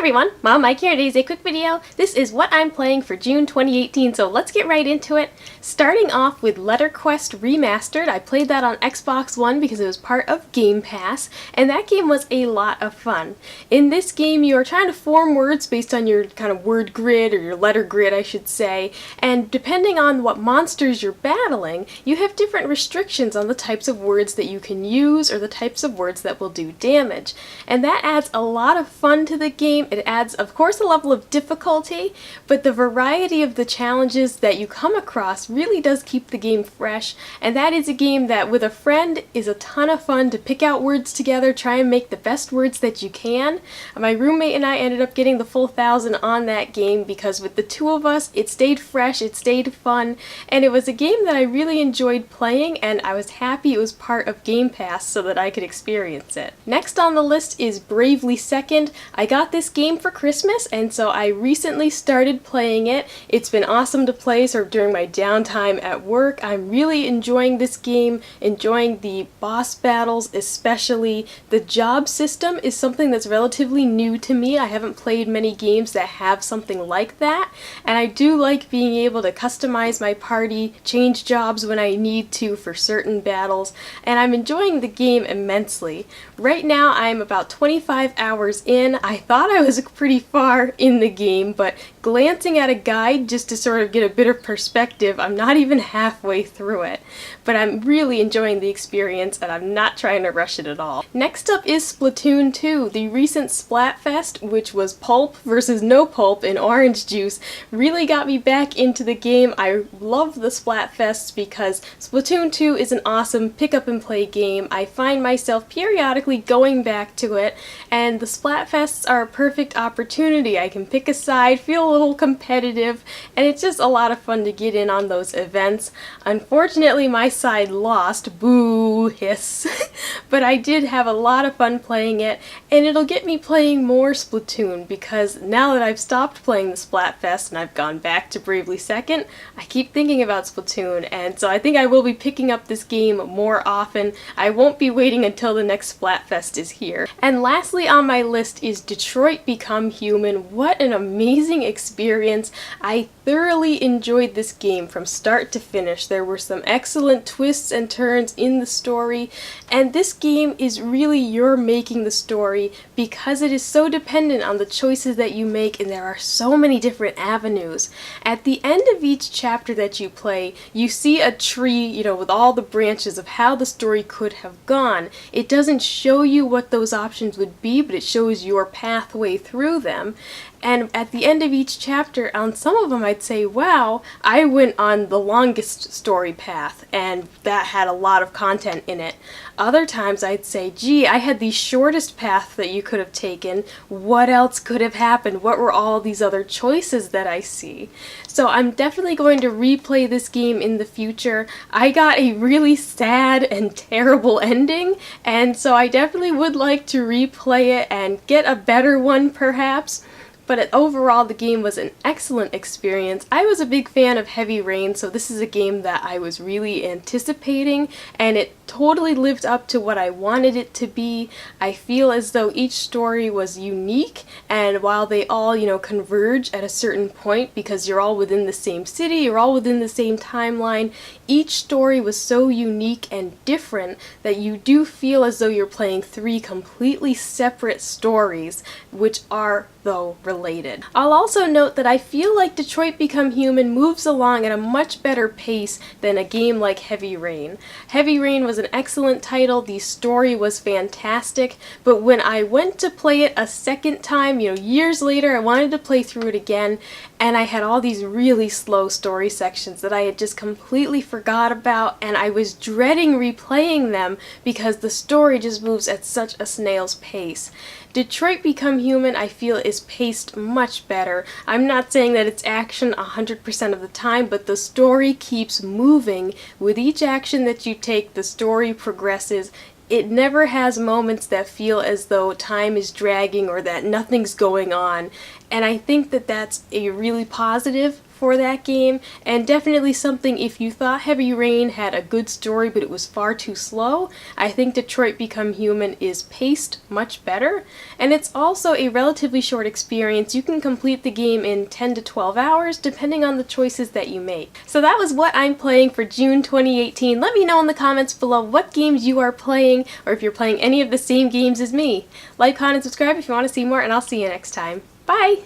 everyone, Mom Mike here. Today's a quick video. This is what I'm playing for June 2018, so let's get right into it. Starting off with LetterQuest Remastered. I played that on Xbox One because it was part of Game Pass, and that game was a lot of fun. In this game, you are trying to form words based on your kind of word grid, or your letter grid, I should say, and depending on what monsters you're battling, you have different restrictions on the types of words that you can use or the types of words that will do damage. And that adds a lot of fun to the game. It adds, of course, a level of difficulty, but the variety of the challenges that you come across really does keep the game fresh, and that is a game that with a friend is a ton of fun to pick out words together, try and make the best words that you can. My roommate and I ended up getting the full 1,000 on that game because with the two of us, it stayed fresh, it stayed fun, and it was a game that I really enjoyed playing, and I was happy it was part of Game Pass so that I could experience it. Next on the list is Bravely Second. I got this game for Christmas, and so I recently started playing it. It's been awesome to play sort of during my downtime at work. I'm really enjoying this game, enjoying the boss battles especially. The job system is something that's relatively new to me. I haven't played many games that have something like that, and I do like being able to customize my party, change jobs when I need to for certain battles, and I'm enjoying the game immensely. Right now I'm about 25 hours in. I thought I was pretty far in the game, but glancing at a guide just to sort of get a bit of perspective, I'm not even halfway through it. But I'm really enjoying the experience, and I'm not trying to rush it at all. Next up is Splatoon 2. The recent Splatfest, which was pulp versus no pulp in orange juice, really got me back into the game. I love the Splatfests because Splatoon 2 is an awesome pick up and play game. I find myself periodically going back to it, and the Splatfests are a perfect opportunity. I can pick a side, feel a little competitive, and it's just a lot of fun to get in on those events. Unfortunately, my side lost. Boo, hiss. But I did have a lot of fun playing it, and it'll get me playing more Splatoon because now that I've stopped playing the Splatfest and I've gone back to Bravely Second, I keep thinking about Splatoon, and so I think I will be picking up this game more often. I won't be waiting until the next Splatfest is here. And lastly on my list is Detroit Become Human. What an amazing experience. I thoroughly enjoyed this game from start to finish. There were some excellent twists and turns in the story, and this game is really you're making the story because it is so dependent on the choices that you make, and there are so many different avenues. At the end of each chapter that you play, you see a tree, with all the branches of how the story could have gone. It doesn't show you what those options would be, but it shows your pathway through them. And at the end of each chapter, on some of them I'd say, wow, I went on the longest story path, and that had a lot of content in it. Other times I'd say, gee, I had the shortest path that you could have taken. What else could have happened? What were all these other choices that I see? So I'm definitely going to replay this game in the future. I got a really sad and terrible ending, and so I definitely would like to replay it and get a better one perhaps. But overall, the game was an excellent experience. I was a big fan of Heavy Rain, so this is a game that I was really anticipating, and it totally lived up to what I wanted it to be. I feel as though each story was unique, and while they all, converge at a certain point because you're all within the same city, you're all within the same timeline, each story was so unique and different that you do feel as though you're playing three completely separate stories, which are, though, related. I'll also note that I feel like Detroit Become Human moves along at a much better pace than a game like Heavy Rain. Heavy Rain was an excellent title, the story was fantastic, but when I went to play it a second time, years later, I wanted to play through it again, and I had all these really slow story sections that I had just completely forgot about, and I was dreading replaying them because the story just moves at such a snail's pace. Detroit Become Human, I feel, is paced much better. I'm not saying that it's action 100% of the time, but the story keeps moving. With each action that you take, the story progresses. It never has moments that feel as though time is dragging or that nothing's going on. And I think that that's a really positive for that game, and definitely something if you thought Heavy Rain had a good story but it was far too slow, I think Detroit Become Human is paced much better, and it's also a relatively short experience. You can complete the game in 10 to 12 hours depending on the choices that you make. So that was what I'm playing for June 2018. Let me know in the comments below what games you are playing, or if you're playing any of the same games as me. Like, comment, and subscribe if you want to see more, and I'll see you next time. Bye!